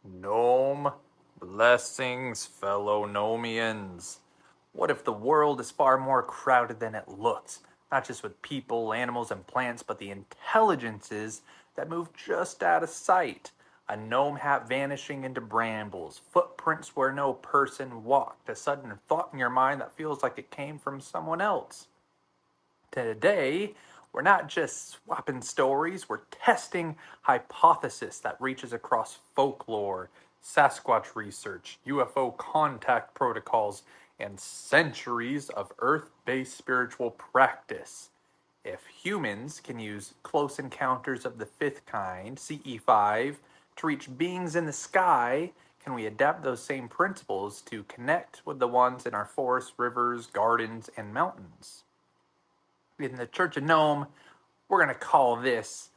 Gnome blessings, fellow Nomians. What if the world is far more crowded than it looks? Not just with people, animals, and plants, but the intelligences that move just out of sight. A gnome hat vanishing into brambles, footprints where no person walked, a sudden thought in your mind that feels like it came from someone else. Today, we're not just swapping stories, we're testing hypothesis that reaches across folklore, Sasquatch research, UFO contact protocols, and centuries of Earth-based spiritual practice. If humans can use close encounters of the fifth kind, CE5, to reach beings in the sky, can we adapt those same principles to connect with the ones in our forests, rivers, gardens, and mountains? In the Church of Gnome, we're going to call this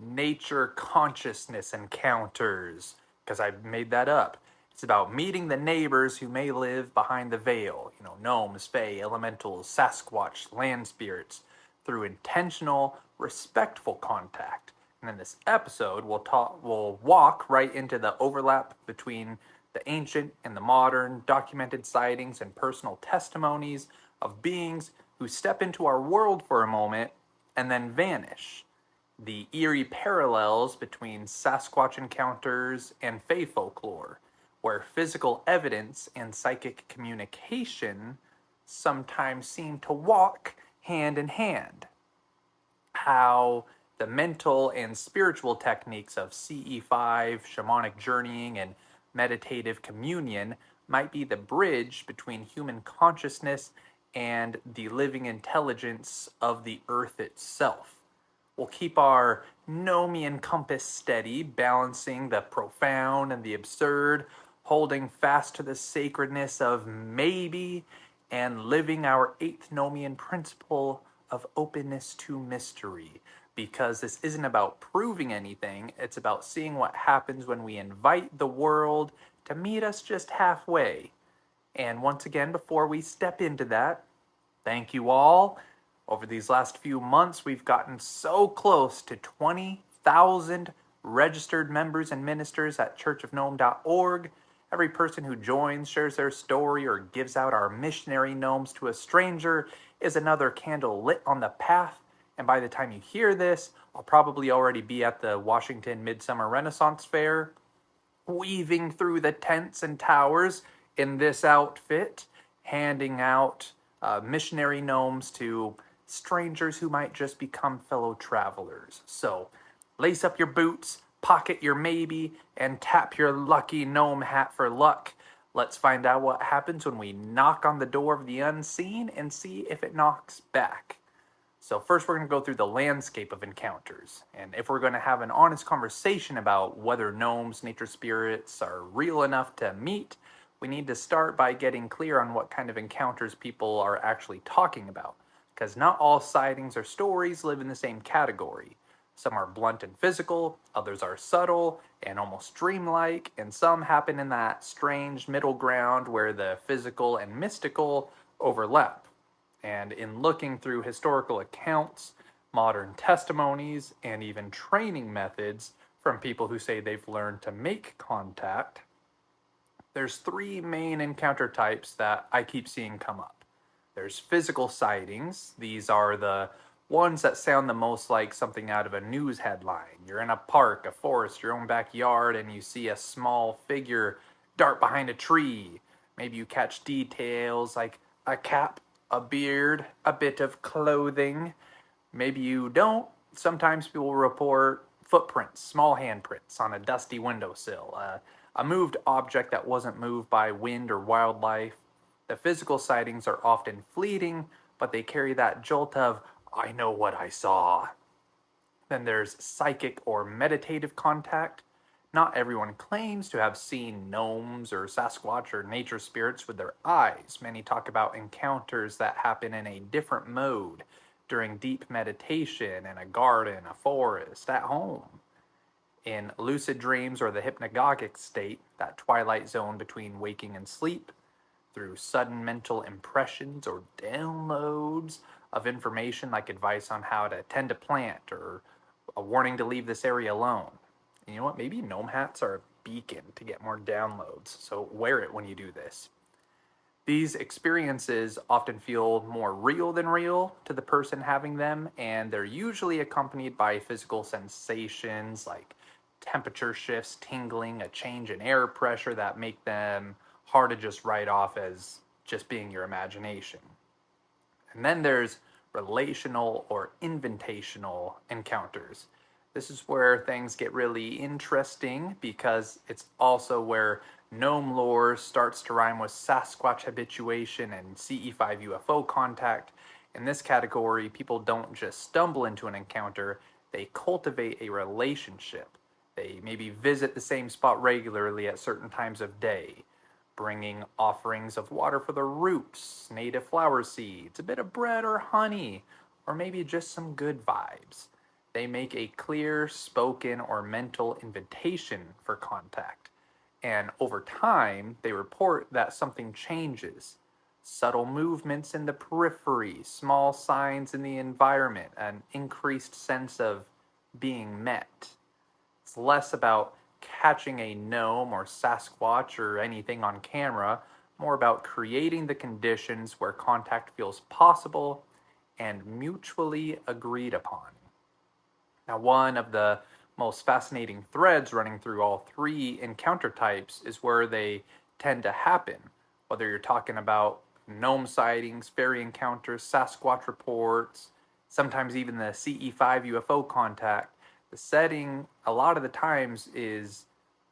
nature consciousness encounters, because I made that up. It's about meeting the neighbors who may live behind the veil, gnomes, fae, elementals, Sasquatch, land spirits, through intentional, respectful contact. And in this episode, we'll walk right into the overlap between the ancient and the modern, documented sightings and personal testimonies of beings who step into our world for a moment and then vanish. The eerie parallels between Sasquatch encounters and fae folklore, where physical evidence and psychic communication sometimes seem to walk hand in hand. How the mental and spiritual techniques of CE5, shamanic journeying, and meditative communion might be the bridge between human consciousness and the living intelligence of the earth itself. We'll keep our Nomian compass steady, balancing the profound and the absurd, holding fast to the sacredness of maybe, and living our eighth Nomian principle of openness to mystery. Because this isn't about proving anything, it's about seeing what happens when we invite the world to meet us just halfway. And once again, before we step into that, thank you all. Over these last few months, we've gotten so close to 20,000 registered members and ministers at churchofgnome.org. Every person who joins, shares their story, or gives out our missionary gnomes to a stranger is another candle lit on the path. And by the time you hear this, I'll probably already be at the Washington Midsummer Renaissance Fair, weaving through the tents and towers in this outfit, handing out missionary gnomes to strangers who might just become fellow travelers. So lace up your boots, pocket your maybe, and tap your lucky gnome hat for luck. Let's find out what happens when we knock on the door of the unseen and see if it knocks back. So first we're going to go through the landscape of encounters. And if we're going to have an honest conversation about whether gnomes, nature spirits, are real enough to meet, we need to start by getting clear on what kind of encounters people are actually talking about. Because not all sightings or stories live in the same category. Some are blunt and physical, others are subtle and almost dreamlike, and some happen in that strange middle ground where the physical and mystical overlap. And in looking through historical accounts, modern testimonies, and even training methods from people who say they've learned to make contact, there's three main encounter types that I keep seeing come up. There's physical sightings. These are the ones that sound the most like something out of a news headline. You're in a park, a forest, your own backyard, and you see a small figure dart behind a tree. Maybe you catch details like a cap, a beard, a bit of clothing. Maybe you don't. Sometimes people report footprints, small handprints on a dusty windowsill, a moved object that wasn't moved by wind or wildlife. The physical sightings are often fleeting, but they carry that jolt of, I know what I saw. Then there's psychic or meditative contact. Not everyone claims to have seen gnomes or Sasquatch or nature spirits with their eyes. Many talk about encounters that happen in a different mode during deep meditation in a garden, a forest, at home. In lucid dreams or the hypnagogic state, that twilight zone between waking and sleep, through sudden mental impressions or downloads of information like advice on how to tend a plant or a warning to leave this area alone. And you know what? Maybe gnome hats are a beacon to get more downloads, so wear it when you do this. These experiences often feel more real than real to the person having them, and they're usually accompanied by physical sensations like temperature shifts, tingling, a change in air pressure that make them hard to just write off as just being your imagination. And then there's relational or invitational encounters. This is where things get really interesting because it's also where gnome lore starts to rhyme with Sasquatch habituation and CE5 UFO contact. In this category, people don't just stumble into an encounter, they cultivate a relationship. They maybe visit the same spot regularly at certain times of day, bringing offerings of water for the roots, native flower seeds, a bit of bread or honey, or maybe just some good vibes. They make a clear spoken or mental invitation for contact. And over time, they report that something changes. Subtle movements in the periphery, small signs in the environment, an increased sense of being met. It's less about catching a gnome or Sasquatch or anything on camera, more about creating the conditions where contact feels possible and mutually agreed upon. Now, one of the most fascinating threads running through all three encounter types is where they tend to happen, whether you're talking about gnome sightings, fairy encounters, Sasquatch reports, sometimes even the CE5 UFO contact. The setting, a lot of the times, is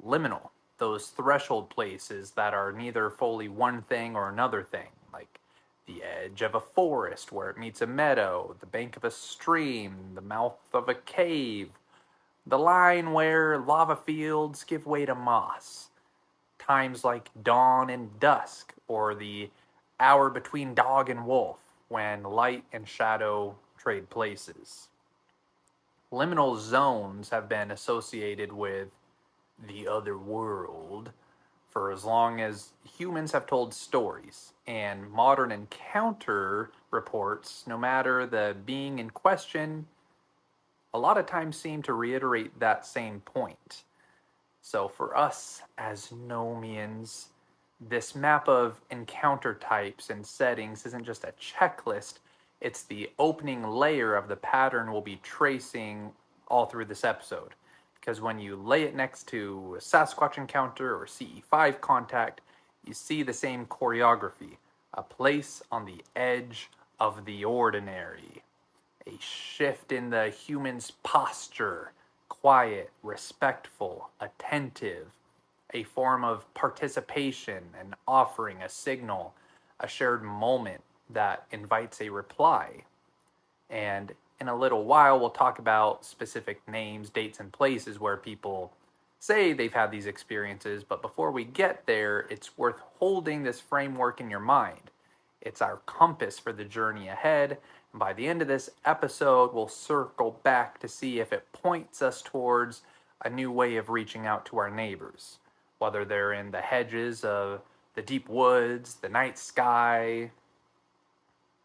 liminal. Those threshold places that are neither fully one thing or another thing, like the edge of a forest where it meets a meadow, the bank of a stream, the mouth of a cave, the line where lava fields give way to moss, times like dawn and dusk, or the hour between dog and wolf when light and shadow trade places. Liminal zones have been associated with the other world for as long as humans have told stories, and modern encounter reports, no matter the being in question, a lot of times seem to reiterate that same point. So for us as Nomians, this map of encounter types and settings isn't just a checklist, it's the opening layer of the pattern we'll be tracing all through this episode. Because when you lay it next to a Sasquatch encounter or CE5 contact, you see the same choreography, a place on the edge of the ordinary, a shift in the human's posture, quiet, respectful, attentive, a form of participation, an offering, a signal, a shared moment that invites a reply. And in a little while, we'll talk about specific names, dates, and places where people say they've had these experiences. But before we get there, it's worth holding this framework in your mind. It's our compass for the journey ahead. And by the end of this episode, we'll circle back to see if it points us towards a new way of reaching out to our neighbors, whether they're in the hedges of the deep woods, the night sky.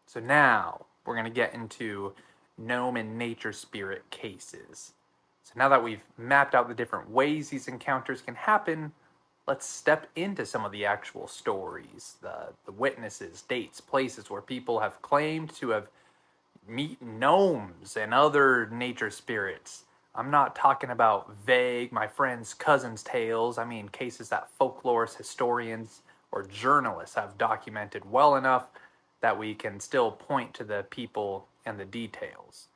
So now we're going to get into gnome and nature spirit cases. So now that we've mapped out the different ways these encounters can happen, let's step into some of the actual stories, the witnesses, dates, places where people have claimed to have meet gnomes and other nature spirits. I'm not talking about vague, my friend's cousin's tales. I mean cases that folklorists, historians, or journalists have documented well enough that we can still point to the people and the details.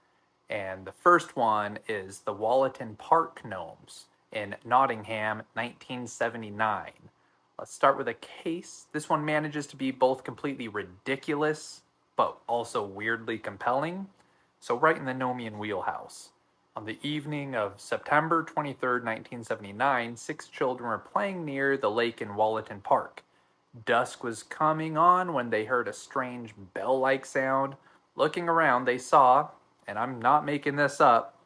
And the first one is the Walleton Park Gnomes in Nottingham, 1979. Let's start with a case. This one manages to be both completely ridiculous, but also weirdly compelling. So right in the Nomian wheelhouse. On the evening of September 23rd, 1979, 6 children were playing near the lake in Walleton Park. Dusk was coming on when they heard a strange bell-like sound. Looking around, they saw, and I'm not making this up,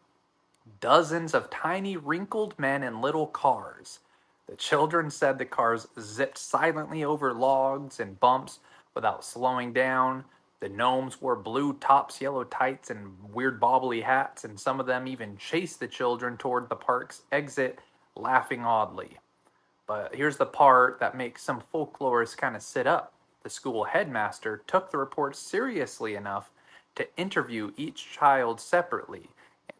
dozens of tiny wrinkled men in little cars. The children said the cars zipped silently over logs and bumps without slowing down. The gnomes wore blue tops, yellow tights, and weird bobbly hats, and some of them even chased the children toward the park's exit, laughing oddly. But here's the part that makes some folklorists kind of sit up. The school headmaster took the reports seriously enough to interview each child separately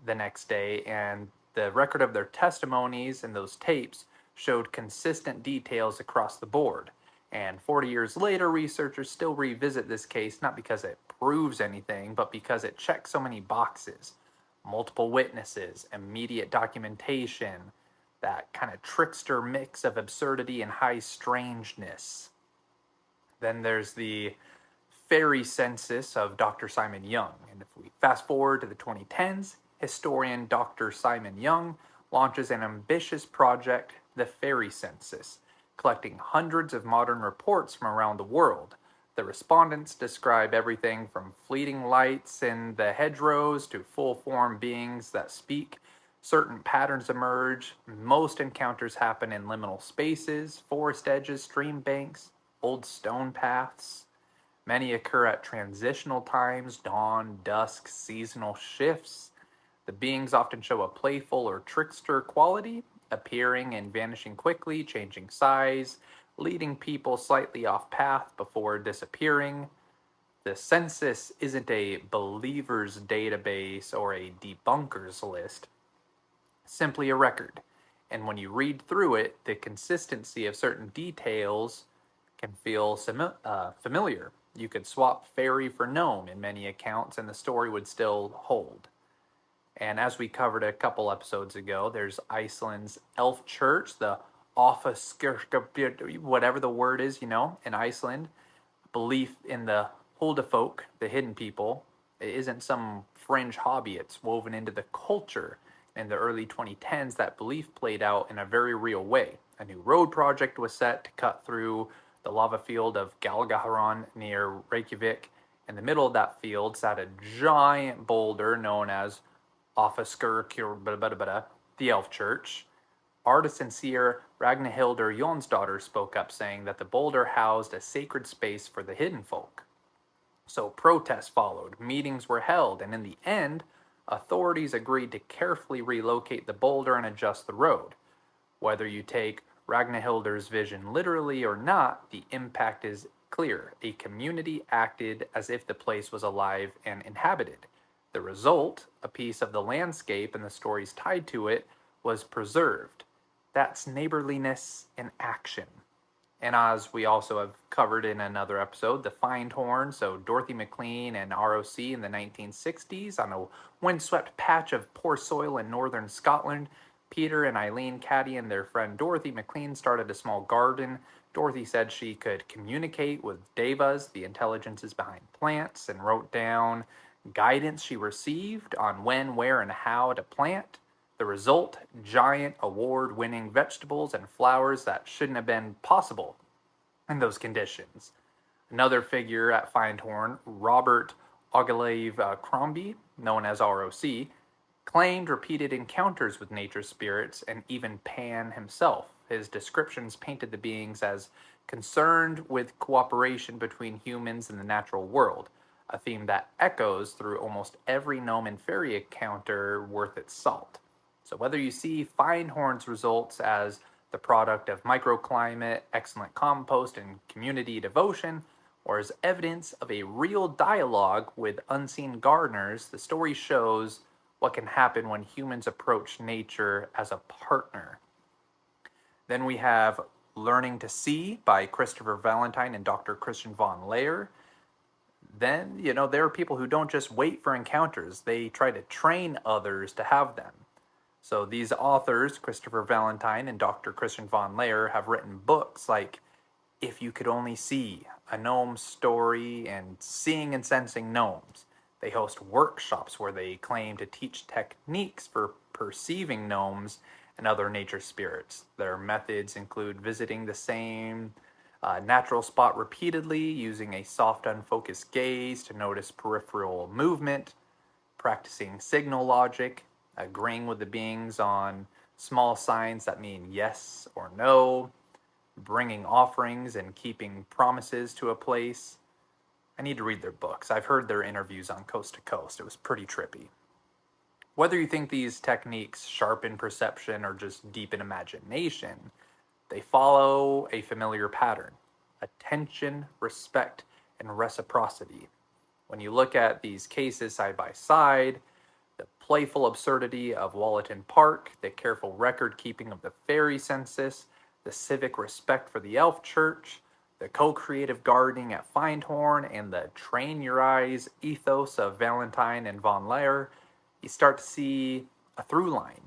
the next day, and the record of their testimonies and those tapes showed consistent details across the board. And 40 years later, researchers still revisit this case not because it proves anything, but because it checks so many boxes. Multiple witnesses, immediate documentation, that kind of trickster mix of absurdity and high strangeness. Then there's the fairy census of Dr. Simon Young. And if we fast forward to the 2010s, historian Dr. Simon Young launches an ambitious project, the Fairy Census, collecting hundreds of modern reports from around the world. The respondents describe everything from fleeting lights in the hedgerows to full-form beings that speak. Certain patterns emerge. Most encounters happen in liminal spaces, forest edges, stream banks, old stone paths. Many occur at transitional times, dawn, dusk, seasonal shifts. The beings often show a playful or trickster quality, appearing and vanishing quickly, changing size, leading people slightly off path before disappearing. The census isn't a believers database or a debunkers list, simply a record. And when you read through it, the consistency of certain details can feel familiar. You could swap fairy for gnome in many accounts, and the story would still hold. And as we covered a couple episodes ago, there's Iceland's elf church, the Offaskirkabjörn, whatever the word is, in Iceland. Belief in the Huldafolk, the hidden people. It isn't some fringe hobby, it's woven into the culture. In the early 2010s, that belief played out in a very real way. A new road project was set to cut through the lava field of Galgaharon near Reykjavik. In the middle of that field sat a giant boulder known as Offaskirkjörn, the elf church. Artist and seer Ragnhildur Jonsdottir spoke up, saying that the boulder housed a sacred space for the hidden folk. So protests followed, meetings were held, and in the end, authorities agreed to carefully relocate the boulder and adjust the road. Whether you take Ragnhildur's vision literally or not, the impact is clear. A community acted as if the place was alive and inhabited. The result, a piece of the landscape and the stories tied to it, was preserved. That's neighborliness in action. And as we also have covered in another episode, the Findhorn, so Dorothy McLean and ROC in the 1960s on a windswept patch of poor soil in northern Scotland, Peter and Eileen Caddy and their friend Dorothy McLean started a small garden. Dorothy said she could communicate with devas, the intelligences behind plants, and wrote down guidance she received on when, where, and how to plant. The result, giant award-winning vegetables and flowers that shouldn't have been possible in those conditions. Another figure at Findhorn, Robert Ogilvie Crombie, known as ROC, claimed repeated encounters with nature spirits and even Pan himself. His descriptions painted the beings as concerned with cooperation between humans and the natural world, a theme that echoes through almost every gnome and fairy encounter worth its salt. So whether you see Findhorn's results as the product of microclimate, excellent compost, and community devotion, or as evidence of a real dialogue with unseen gardeners, the story shows what can happen when humans approach nature as a partner. Then we have Learning to See by Christopher Valentine and Dr. Christian von Leyer. Then, there are people who don't just wait for encounters, they try to train others to have them. So these authors, Christopher Valentine and Dr. Christian von Leyer, have written books like If You Could Only See, A Gnome Story, and Seeing and Sensing Gnomes. They host workshops where they claim to teach techniques for perceiving gnomes and other nature spirits. Their methods include visiting the same natural spot repeatedly, using a soft, unfocused gaze to notice peripheral movement, practicing signal logic, agreeing with the beings on small signs that mean yes or no, bringing offerings and keeping promises to a place. I need to read their books. I've heard their interviews on Coast to Coast. It was pretty trippy. Whether you think these techniques sharpen perception or just deepen imagination, They follow a familiar pattern: attention, respect, and reciprocity. When you look at these cases side by side, the playful absurdity of Walleton Park, the careful record keeping of the fairy census, the civic respect for the elf church, the co-creative gardening at Findhorn, and the train your eyes ethos of Valentine and Von Leyer, you start to see a through line.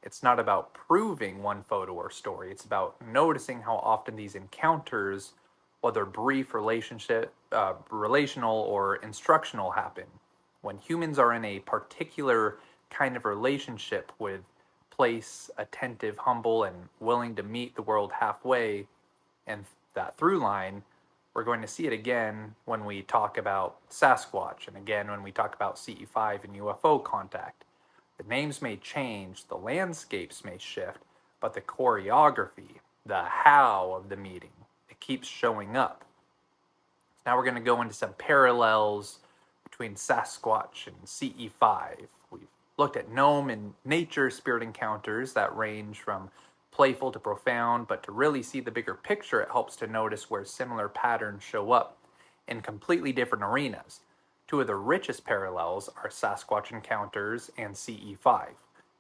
It's not about proving one photo or story. It's about noticing how often these encounters, whether brief, relational, or instructional, happen. When humans are in a particular kind of relationship with place, attentive, humble, and willing to meet the world halfway, and that through line, we're going to see it again when we talk about Sasquatch, and again when we talk about CE5 and UFO contact. The names may change, the landscapes may shift, but the choreography, the how of the meeting, it keeps showing up. Now we're going to go into some parallels between Sasquatch and CE5. We've looked at gnome and nature spirit encounters that range from playful to profound, but to really see the bigger picture, it helps to notice where similar patterns show up in completely different arenas. Two of the richest parallels are Sasquatch encounters and CE5,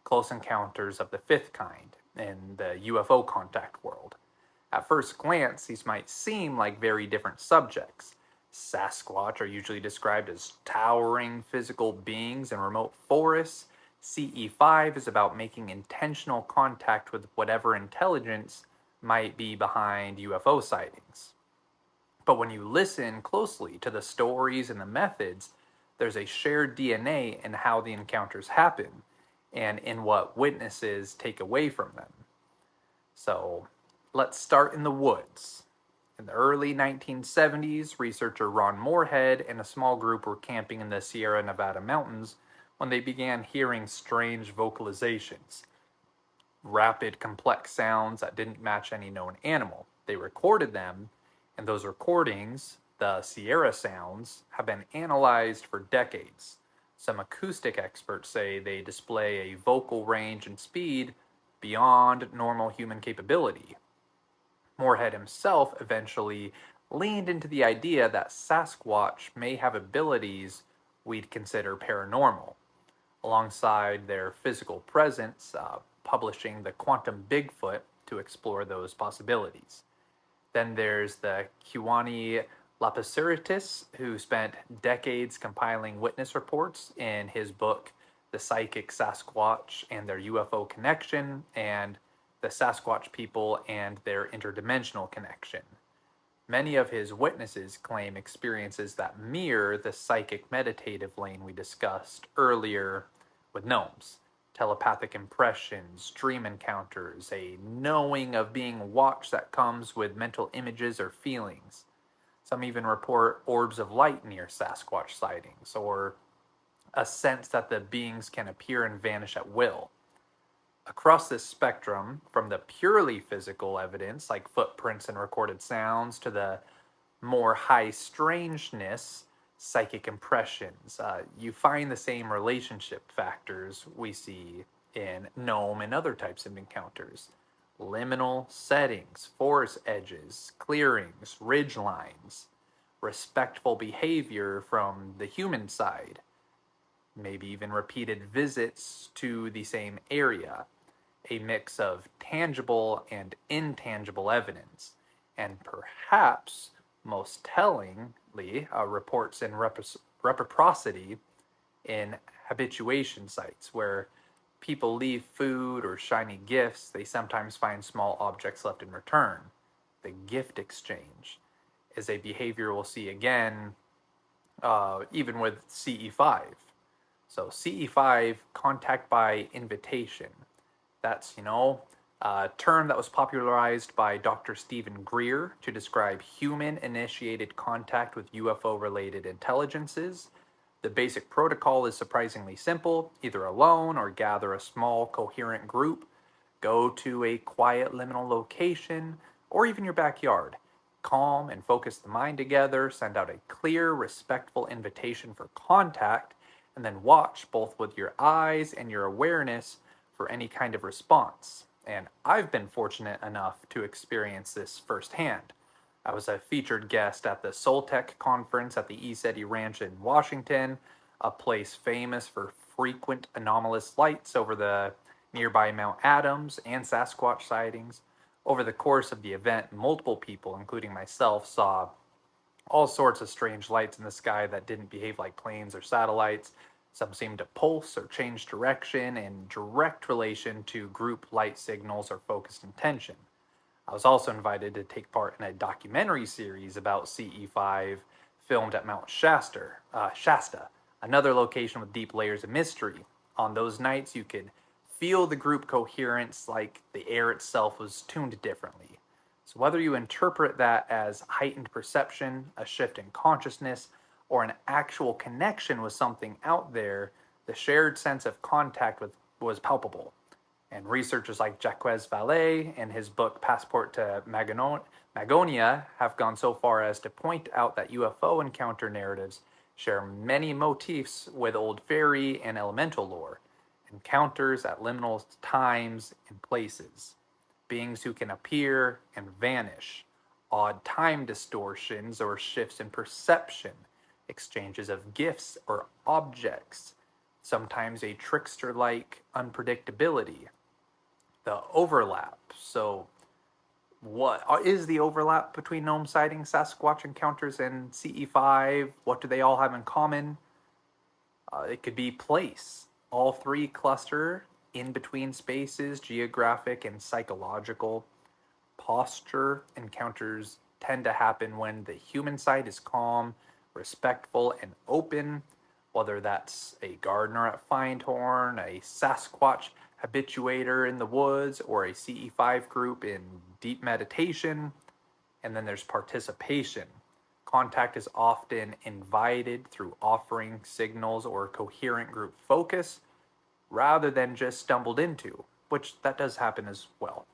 close encounters of the fifth kind in the UFO contact world. At first glance, these might seem like very different subjects. Sasquatch are usually described as towering physical beings in remote forests. CE5 is about making intentional contact with whatever intelligence might be behind UFO sightings. But when you listen closely to the stories and the methods, there's a shared DNA in how the encounters happen and in what witnesses take away from them. So let's start in the woods. In the early 1970s, researcher Ron Moorhead and a small group were camping in the Sierra Nevada mountains when they began hearing strange vocalizations, rapid, complex sounds that didn't match any known animal. They recorded them, and those recordings, the Sierra sounds, have been analyzed for decades. Some acoustic experts say they display a vocal range and speed beyond normal human capability. Moorhead himself eventually leaned into the idea that Sasquatch may have abilities we'd consider paranormal. Alongside their physical presence, publishing the Quantum Bigfoot to explore those possibilities. Then there's the Kiwani Lapasuritis, who spent decades compiling witness reports in his book, The Psychic Sasquatch and Their UFO Connection, and The Sasquatch People and Their Interdimensional Connection. Many of his witnesses claim experiences that mirror the psychic meditative lane we discussed earlier with gnomes. Telepathic impressions, dream encounters, a knowing of being watched that comes with mental images or feelings. Some even report orbs of light near Sasquatch sightings, or a sense that the beings can appear and vanish at will. Across this spectrum, from the purely physical evidence, like footprints and recorded sounds, to the more high strangeness, psychic impressions, you find the same relationship factors we see in gnome and other types of encounters. Liminal settings, forest edges, clearings, ridge lines, respectful behavior from the human side, maybe even repeated visits to the same area, a mix of tangible and intangible evidence, and perhaps most tellingly, reports in reciprocity in habituation sites where people leave food or shiny gifts. They sometimes find small objects left in return. The gift exchange is a behavior we'll see again even with CE5. So CE5, contact by invitation. That's, a term that was popularized by Dr. Stephen Greer to describe human-initiated contact with UFO-related intelligences. The basic protocol is surprisingly simple: either alone or gather a small, coherent group, go to a quiet liminal location, or even your backyard. Calm and focus the mind together, send out a clear, respectful invitation for contact, and then watch both with your eyes and your awareness for any kind of response. And I've been fortunate enough to experience this firsthand. I was a featured guest at the Soltech conference at the ECETI Ranch in Washington, a place famous for frequent anomalous lights over the nearby Mount Adams and Sasquatch sightings. Over the course of the event, multiple people, including myself, saw all sorts of strange lights in the sky that didn't behave like planes or satellites. Some seemed to pulse or change direction in direct relation to group light signals or focused intention. I was also invited to take part in a documentary series about CE5 filmed at Mount Shasta, another location with deep layers of mystery. On those nights, you could feel the group coherence like the air itself was tuned differently. So, whether you interpret that as heightened perception, a shift in consciousness, or an actual connection with something out there, the shared sense of contact was palpable. And researchers like Jacques Vallée in his book Passport to Magonia have gone so far as to point out that UFO encounter narratives share many motifs with old fairy and elemental lore, encounters at liminal times and places, beings who can appear and vanish, odd time distortions or shifts in perception, exchanges of gifts or objects, sometimes a trickster like unpredictability, the overlap. So, what is the overlap between gnome sightings, Sasquatch encounters, and CE5? What do they all have in common? It could be place. All three cluster in between spaces, geographic and psychological. Posture encounters tend to happen when the human side is calm, respectful, and open, whether that's a gardener at Findhorn, a Sasquatch habituator in the woods, or a CE5 group in deep meditation. And then there's participation. Contact is often invited through offering signals or coherent group focus rather than just stumbled into, which that does happen as well.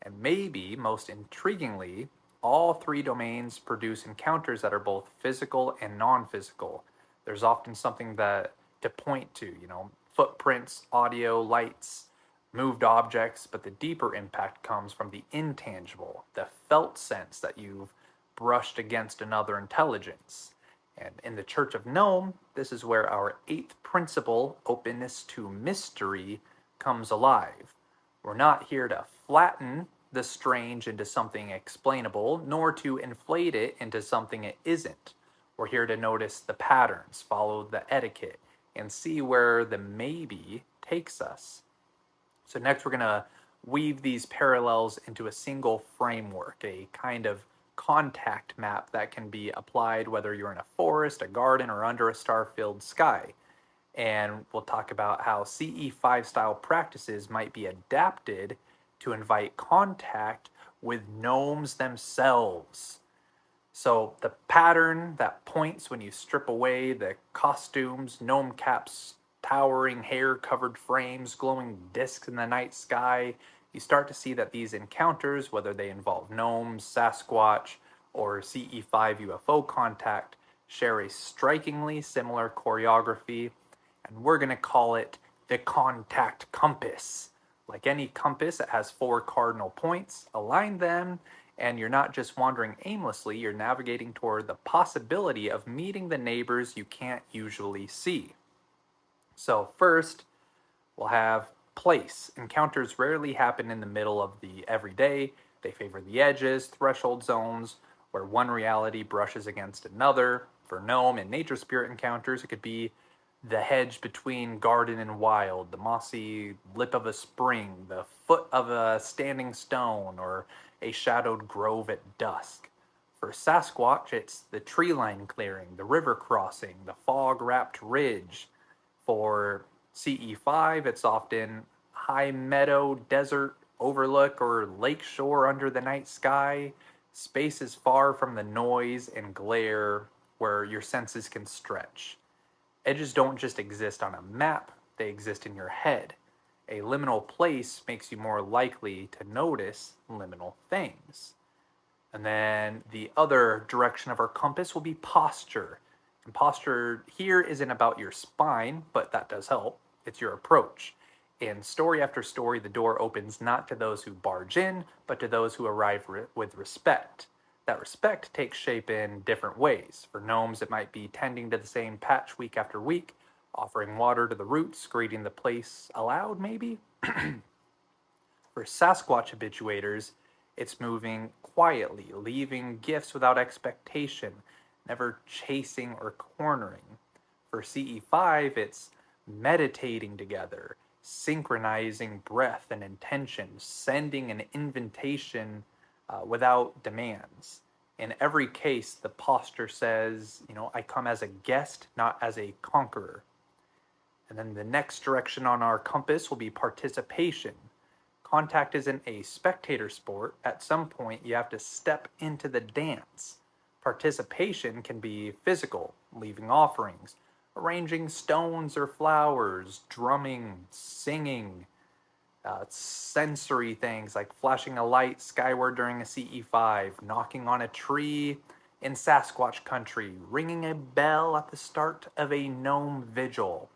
And maybe most intriguingly, all three domains produce encounters that are both physical and non-physical. There's often something that to point to, footprints, audio, lights, moved objects, but the deeper impact comes from the intangible, the felt sense that you've brushed against another intelligence. And in the Church of Gnome, this is where our eighth principle, openness to mystery, comes alive. We're not here to flatten the strange into something explainable, nor to inflate it into something it isn't. We're here to notice the patterns, follow the etiquette, and see where the maybe takes us. So next we're going to weave these parallels into a single framework, a kind of contact map that can be applied whether you're in a forest, a garden, or under a star-filled sky. And we'll talk about how CE5 style practices might be adapted to invite contact with gnomes themselves. So the pattern that points when you strip away the costumes, gnome caps, towering hair-covered frames, glowing discs in the night sky, you start to see that these encounters, whether they involve gnomes, Sasquatch, or CE5 UFO contact, share a strikingly similar choreography, and we're going to call it the contact compass. Like any compass, it has 4 cardinal points. Align them, and you're not just wandering aimlessly, you're navigating toward the possibility of meeting the neighbors you can't usually see. So first, we'll have place. Encounters rarely happen in the middle of the everyday. They favor the edges, threshold zones, where one reality brushes against another. For gnome and nature spirit encounters, it could be the hedge between garden and wild, the mossy lip of a spring, the foot of a standing stone, or a shadowed grove at dusk. For Sasquatch, it's the tree line clearing, the river crossing, the fog-wrapped ridge. For CE5, it's often high meadow, desert overlook, or lake shore under the night sky. Spaces far from the noise and glare where your senses can stretch. Edges don't just exist on a map, they exist in your head. A liminal place makes you more likely to notice liminal things. And then the other direction of our compass will be posture. And posture here isn't about your spine, but that does help. It's your approach. In story after story, the door opens not to those who barge in, but to those who arrive with respect. That respect takes shape in different ways. For gnomes, it might be tending to the same patch week after week, offering water to the roots, greeting the place aloud, maybe. For Sasquatch habituators, it's moving quietly, leaving gifts without expectation, never chasing or cornering. For CE5, it's meditating together, synchronizing breath and intention, sending an invitation without demands. In every case, the posture says, I come as a guest, not as a conqueror. And then the next direction on our compass will be participation. Contact isn't a spectator sport. At some point, you have to step into the dance. Participation can be physical, leaving offerings, arranging stones or flowers, drumming, singing, sensory things like flashing a light skyward during a CE5, knocking on a tree in Sasquatch country, ringing a bell at the start of a gnome vigil,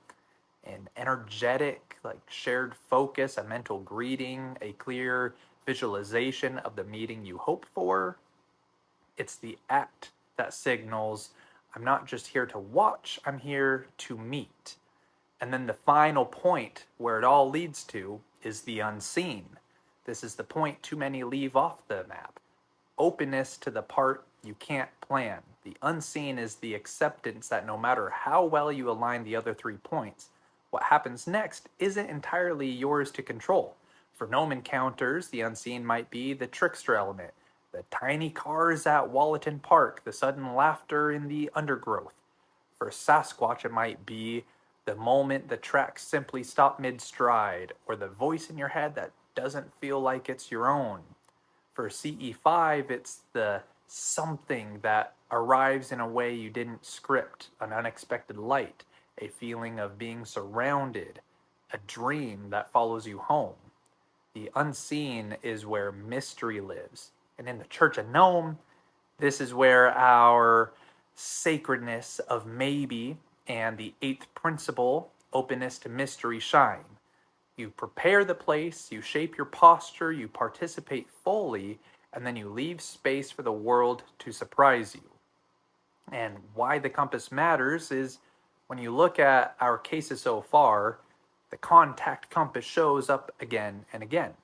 an energetic, like shared focus, a mental greeting, a clear visualization of the meeting you hope for. It's the act that signals, I'm not just here to watch, I'm here to meet. And then the final point where it all leads to is the unseen. This is the point too many leave off the map. Openness to the part you can't plan. The unseen is the acceptance that no matter how well you align the other 3 points, what happens next isn't entirely yours to control. For gnome encounters, the unseen might be the trickster element, the tiny cars at Wallaton Park, the sudden laughter in the undergrowth. For Sasquatch, it might be the moment the tracks simply stop mid-stride, or the voice in your head that doesn't feel like it's your own. For CE5, it's the something that arrives in a way you didn't script, an unexpected light, a feeling of being surrounded, a dream that follows you home. The unseen is where mystery lives. And in the Church of Gnome, this is where our sacredness of maybe and the 8th principle, openness to mystery, shine. You prepare the place, you shape your posture, you participate fully, and then you leave space for the world to surprise you. And why the compass matters is when you look at our cases so far, the contact compass shows up again and again.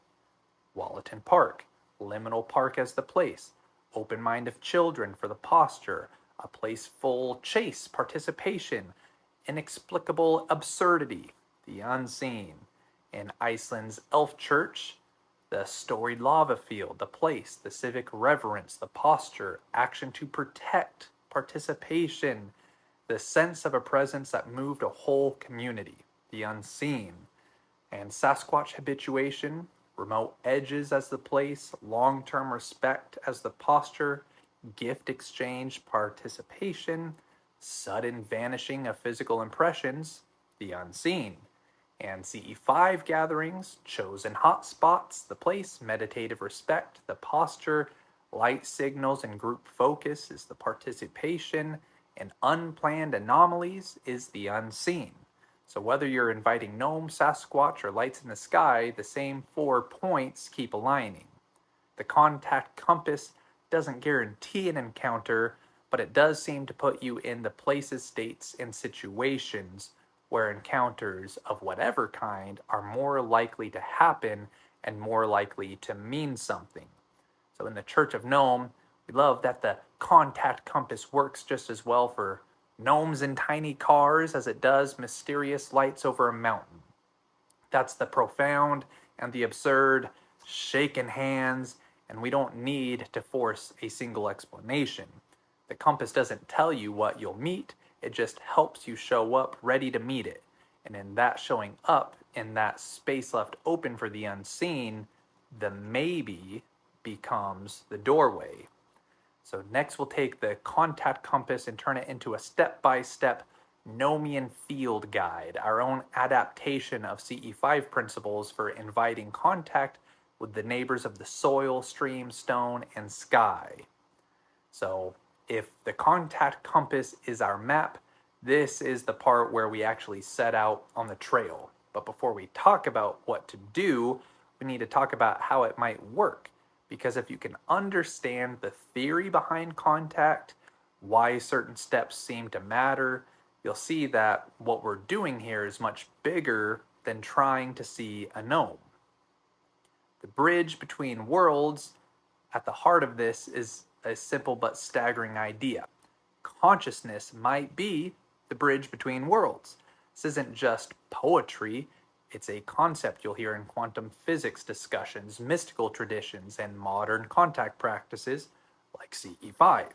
Wallaton Park, liminal park as the place, open mind of children for the posture, a place full chase, participation, inexplicable absurdity, the unseen. In Iceland's elf church, the storied lava field, the place, the civic reverence, the posture, action to protect, participation, the sense of a presence that moved a whole community, the unseen. And Sasquatch habituation, remote edges as the place, long-term respect as the posture, gift exchange, participation, sudden vanishing of physical impressions, the unseen. And CE5 gatherings, chosen hotspots, the place, meditative respect, the posture, light signals and group focus is the participation, and unplanned anomalies is the unseen. So whether you're inviting gnome, Sasquatch, or lights in the sky, the same 4 points keep aligning. The contact compass doesn't guarantee an encounter, but it does seem to put you in the places, states, and situations where encounters of whatever kind are more likely to happen and more likely to mean something. So in the Church of Gnome, we love that the contact compass works just as well for gnomes in tiny cars as it does mysterious lights over a mountain. That's the profound and the absurd, shaken hands, and we don't need to force a single explanation. The compass doesn't tell you what you'll meet, it just helps you show up ready to meet it. And in that showing up, in that space left open for the unseen, the maybe becomes the doorway. So next we'll take the contact compass and turn it into a step-by-step Nomian field guide, our own adaptation of CE5 principles for inviting contact with the neighbors of the soil, stream, stone, and sky. So if the contact compass is our map, this is the part where we actually set out on the trail. But before we talk about what to do, we need to talk about how it might work. Because if you can understand the theory behind contact, why certain steps seem to matter, you'll see that what we're doing here is much bigger than trying to see a gnome. The bridge between worlds, at the heart of this, is a simple but staggering idea. Consciousness might be the bridge between worlds. This isn't just poetry, it's a concept you'll hear in quantum physics discussions, mystical traditions, and modern contact practices like CE5.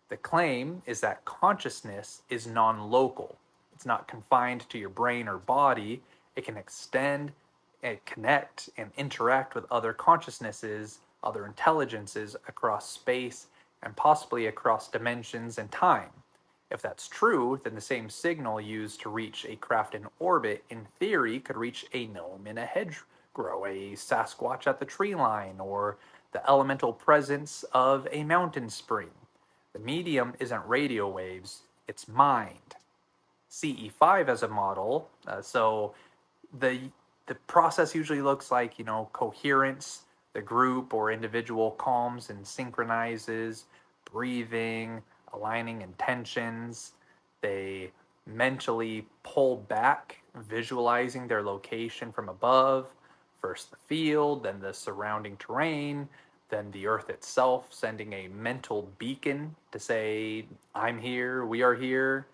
The claim is that consciousness is non-local. It's not confined to your brain or body. It can extend and connect and interact with other consciousnesses, other intelligences across space and possibly across dimensions and time. If that's true, then the same signal used to reach a craft in orbit, in theory, could reach a gnome in a hedgerow, a Sasquatch at the tree line, or the elemental presence of a mountain spring. The medium isn't radio waves, it's mind. CE5 as a model, so the process usually looks like, coherence, the group or individual calms and synchronizes, breathing, aligning intentions. They mentally pull back, visualizing their location from above. First the field, then the surrounding terrain, then the earth itself, sending a mental beacon to say, I'm here, we are here.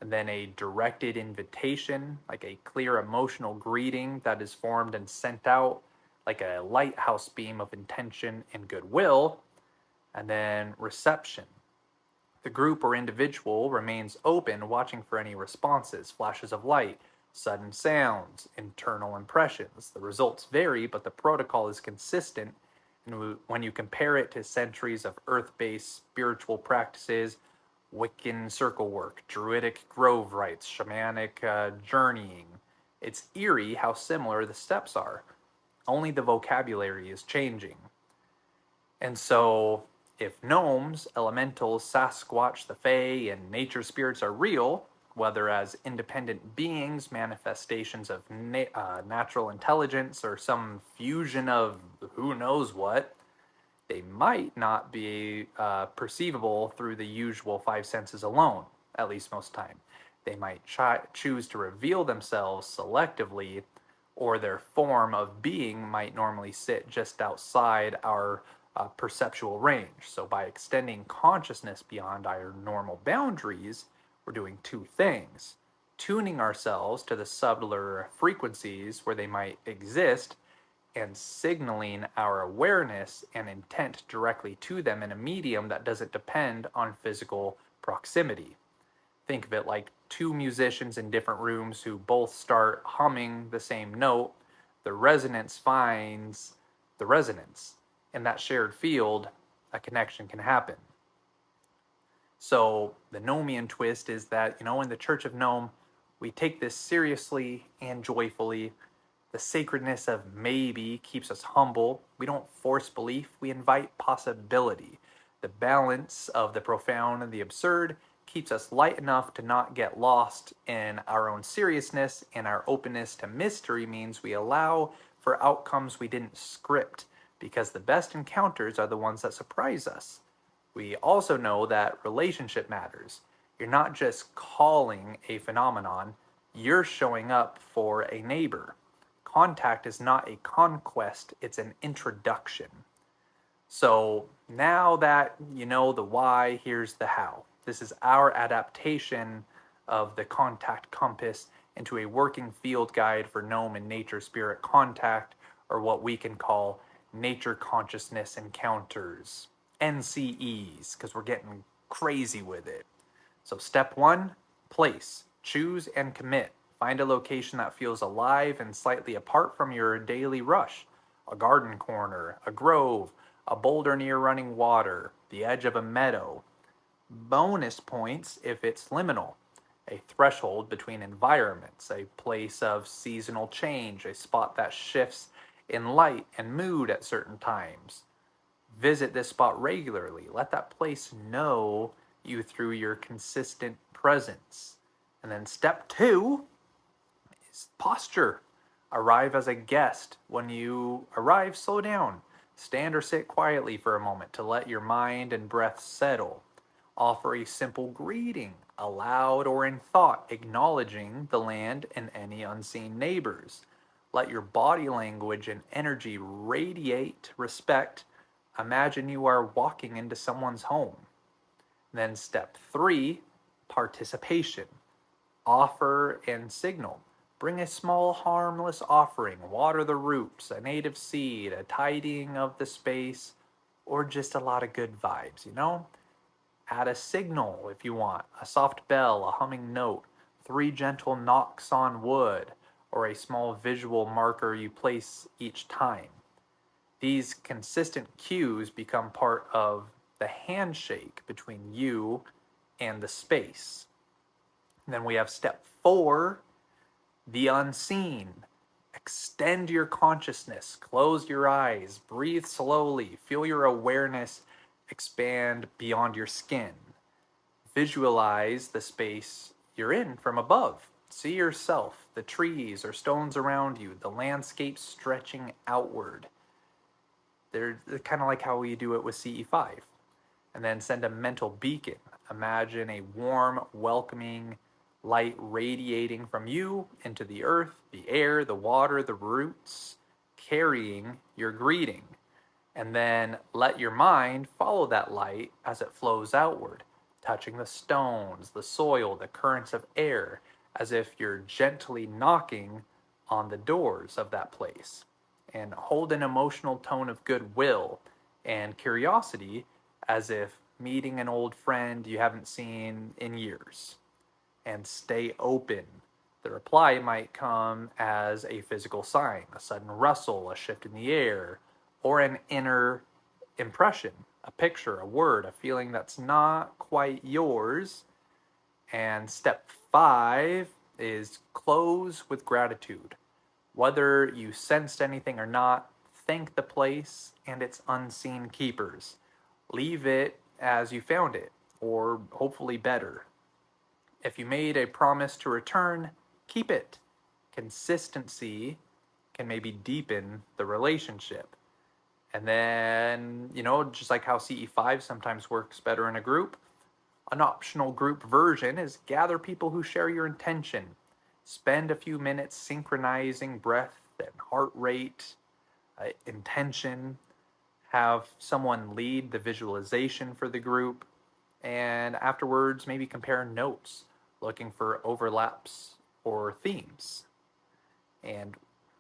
And then a directed invitation, like a clear emotional greeting that is formed and sent out, like a lighthouse beam of intention and goodwill. And then reception. The group or individual remains open, watching for any responses, flashes of light, sudden sounds, internal impressions. The results vary, but the protocol is consistent. And when you compare it to centuries of earth-based spiritual practices, Wiccan circle work, druidic grove rites, shamanic journeying, it's eerie how similar the steps are. Only the vocabulary is changing. And so, if gnomes, elementals, Sasquatch, the Fae, and nature spirits are real, whether as independent beings, manifestations of natural intelligence, or some fusion of who knows what, they might not be perceivable through the usual five senses alone, at least most time. They might choose to reveal themselves selectively, or their form of being might normally sit just outside our perceptual range. So by extending consciousness beyond our normal boundaries, we're doing two things. Tuning ourselves to the subtler frequencies where they might exist, and signaling our awareness and intent directly to them in a medium that doesn't depend on physical proximity. Think of it like two musicians in different rooms who both start humming the same note. The resonance finds the resonance. In that shared field, a connection can happen. So the Nomian twist is that, in the Church of Gnome, we take this seriously and joyfully. The sacredness of maybe keeps us humble. We don't force belief, we invite possibility. The balance of the profound and the absurd keeps us light enough to not get lost in our own seriousness, and our openness to mystery means we allow for outcomes we didn't script, because the best encounters are the ones that surprise us. We also know that relationship matters. You're not just calling a phenomenon, you're showing up for a neighbor. Contact is not a conquest, it's an introduction. So now that you know the why, here's the how. This is our adaptation of the contact compass into a working field guide for gnome and nature spirit contact, or what we can call nature consciousness encounters, NCEs, because we're getting crazy with it. So step one, place, choose and commit. Find a location that feels alive and slightly apart from your daily rush. A garden corner, a grove, a boulder near running water, the edge of a meadow. Bonus points if it's liminal. A threshold between environments, a place of seasonal change, a spot that shifts in light and mood at certain times. Visit this spot regularly. Let that place know you through your consistent presence. And then step two Posture. Arrive as a guest. When you arrive, slow down. Stand or sit quietly for a moment to let your mind and breath settle. Offer a simple greeting, aloud or in thought, acknowledging the land and any unseen neighbors. Let your body language and energy radiate respect. Imagine you are walking into someone's home. Then, step 3, participation. Offer and signal. Bring a small, harmless offering, water the roots, a native seed, a tidying of the space, or just a lot of good vibes, you know? Add a signal if you want, a soft bell, a humming note, 3 gentle knocks on wood, or a small visual marker you place each time. These consistent cues become part of the handshake between you and the space. And then we have step 4, the unseen. Extend your consciousness, close your eyes, breathe slowly, feel your awareness expand beyond your skin. Visualize the space you're in from above. See yourself, the trees or stones around you, the landscape stretching outward. They're kind of like how we do it with CE5. And then send a mental beacon. Imagine a warm, welcoming light radiating from you into the earth, the air, the water, the roots, carrying your greeting. And then let your mind follow that light as it flows outward, touching the stones, the soil, the currents of air, as if you're gently knocking on the doors of that place. And hold an emotional tone of goodwill and curiosity as if meeting an old friend you haven't seen in years. And stay open. The reply might come as a physical sign, a sudden rustle, a shift in the air, or an inner impression, a picture, a word, a feeling that's not quite yours. And step 5 is close with gratitude. Whether you sensed anything or not, thank the place and its unseen keepers. Leave it as you found it, or hopefully better. If you made a promise to return, keep it. Consistency can maybe deepen the relationship. And then, just like how CE5 sometimes works better in a group, an optional group version is gather people who share your intention. Spend a few minutes synchronizing breath and heart rate, intention. Have someone lead the visualization for the group. And afterwards, maybe compare notes, looking for overlaps or themes. And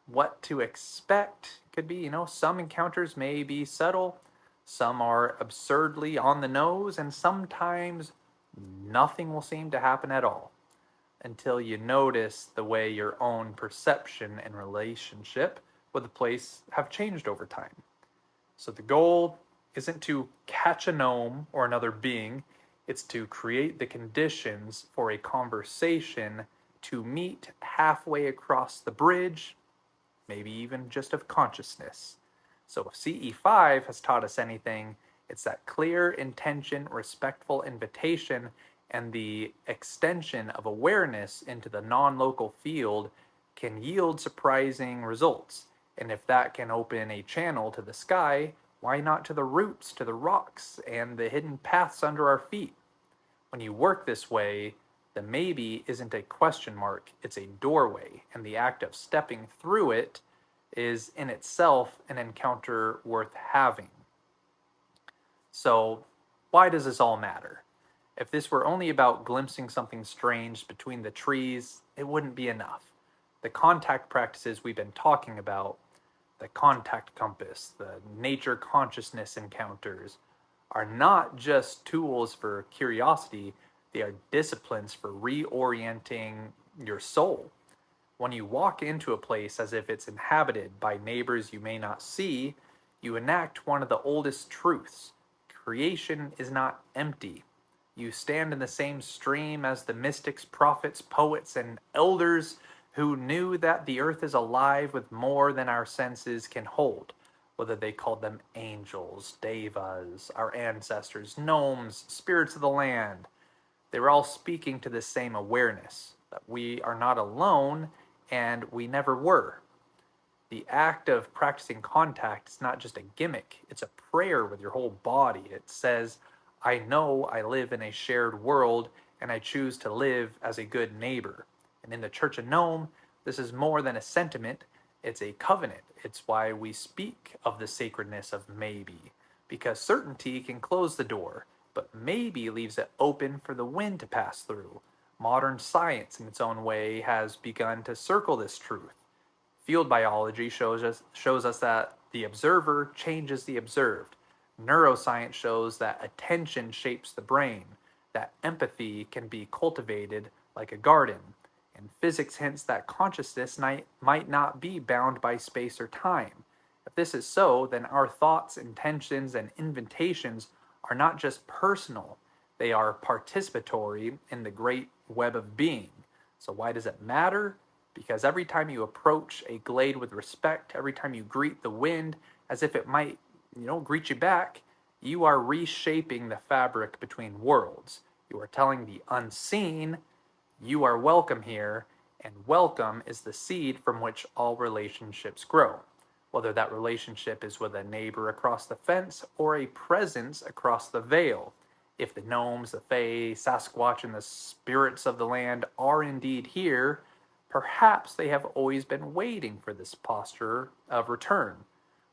what to expect could be, some encounters may be subtle, some are absurdly on the nose, and sometimes nothing will seem to happen at all until you notice the way your own perception and relationship with the place have changed over time. So the goal isn't to catch a gnome or another being, it's to create the conditions for a conversation to meet halfway across the bridge, maybe even just of consciousness. So if CE5 has taught us anything, it's that clear intention, respectful invitation, and the extension of awareness into the non-local field can yield surprising results. And if that can open a channel to the sky, why not to the roots, to the rocks, and the hidden paths under our feet? When you work this way, the maybe isn't a question mark, it's a doorway, and the act of stepping through it is in itself an encounter worth having. So, why does this all matter? If this were only about glimpsing something strange between the trees, it wouldn't be enough. The contact practices we've been talking about, the contact compass, the nature consciousness encounters, are not just tools for curiosity, they are disciplines for reorienting your soul. When you walk into a place as if it's inhabited by neighbors you may not see, you enact one of the oldest truths. Creation is not empty. You stand in the same stream as the mystics, prophets, poets, and elders who knew that the earth is alive with more than our senses can hold. Whether they called them angels, devas, our ancestors, gnomes, spirits of the land, they were all speaking to the same awareness that we are not alone and we never were. The act of practicing contact is not just a gimmick, it's a prayer with your whole body. It says, I know I live in a shared world and I choose to live as a good neighbor. And in the Church of Gnome, this is more than a sentiment, it's a covenant. It's why we speak of the sacredness of maybe, because certainty can close the door, but maybe leaves it open for the wind to pass through. Modern science, in its own way, has begun to circle this truth. Field biology shows us that the observer changes the observed. Neuroscience shows that attention shapes the brain, that empathy can be cultivated like a garden. And physics hints that consciousness might not be bound by space or time. If this is so, then our thoughts, intentions, and invitations are not just personal, they are participatory in the great web of being. So, why does it matter? Because every time you approach a glade with respect, every time you greet the wind as if it might, greet you back, you are reshaping the fabric between worlds. You are telling the unseen, you are welcome here, and welcome is the seed from which all relationships grow. Whether that relationship is with a neighbor across the fence or a presence across the veil. If the gnomes, the fae, Sasquatch, and the spirits of the land are indeed here, perhaps they have always been waiting for this posture of return,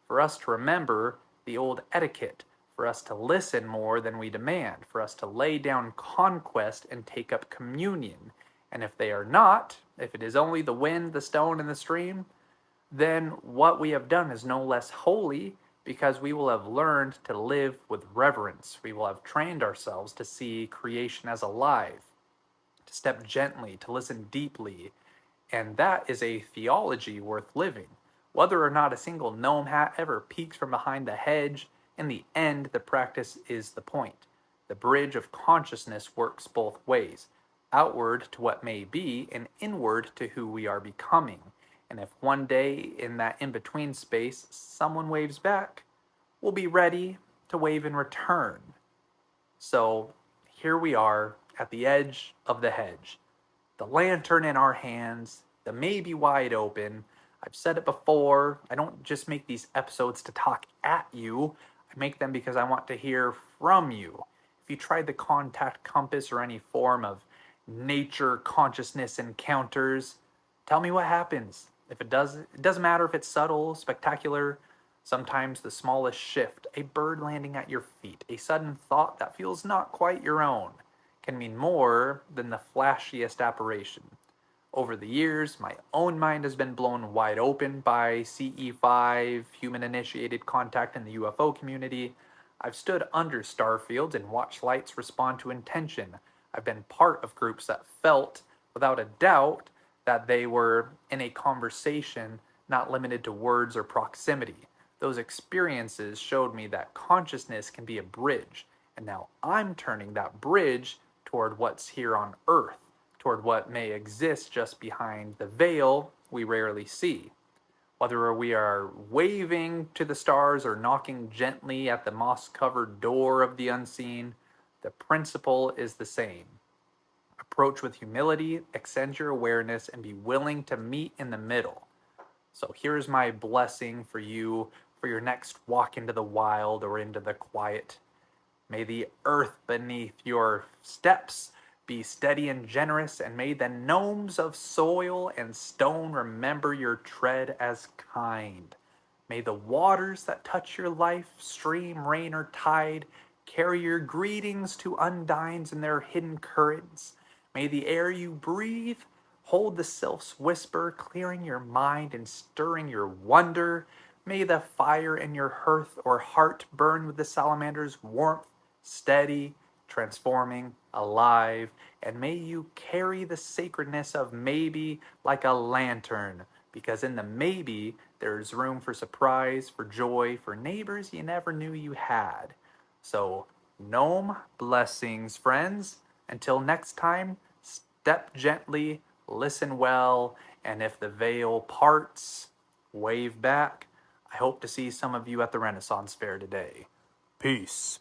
for us to remember the old etiquette, for us to listen more than we demand, for us to lay down conquest and take up communion. And if they are not, if it is only the wind, the stone, and the stream, then what we have done is no less holy, because we will have learned to live with reverence. We will have trained ourselves to see creation as alive, to step gently, to listen deeply, and that is a theology worth living. Whether or not a single gnome hat ever peeks from behind the hedge, in the end, the practice is the point. The bridge of consciousness works both ways, outward to what may be, and inward to who we are becoming. And if one day in that in-between space someone waves back, we'll be ready to wave in return. So here we are at the edge of the hedge. The lantern in our hands, the maybe wide open. I've said it before, I don't just make these episodes to talk at you, I make them because I want to hear from you. If you tried the contact compass or any form of nature consciousness encounters, tell me what happens. If it doesn't matter if it's subtle, spectacular, sometimes the smallest shift, a bird landing at your feet, a sudden thought that feels not quite your own, can mean more than the flashiest apparition. Over the years, my own mind has been blown wide open by CE5, human-initiated contact in the UFO community. I've stood under star fields and watched lights respond to intention. I've been part of groups that felt, without a doubt, that they were in a conversation not limited to words or proximity. Those experiences showed me that consciousness can be a bridge, and now I'm turning that bridge toward what's here on Earth, toward what may exist just behind the veil we rarely see. Whether we are waving to the stars or knocking gently at the moss-covered door of the unseen, the principle is the same. Approach with humility, extend your awareness, and be willing to meet in the middle. So here's my blessing for you for your next walk into the wild or into the quiet. May the earth beneath your steps be steady and generous, and may the gnomes of soil and stone remember your tread as kind. May the waters that touch your life, stream, rain, or tide, carry your greetings to undines in their hidden currents. May the air you breathe hold the sylph's whisper, clearing your mind and stirring your wonder. May the fire in your hearth or heart burn with the salamander's warmth, steady, transforming, alive, and may you carry the sacredness of maybe like a lantern, because in the maybe there's room for surprise, for joy, for neighbors you never knew you had. So, gnome blessings, friends. Until next time, step gently, listen well, and if the veil parts, wave back. I hope to see some of you at the Renaissance Fair today. Peace.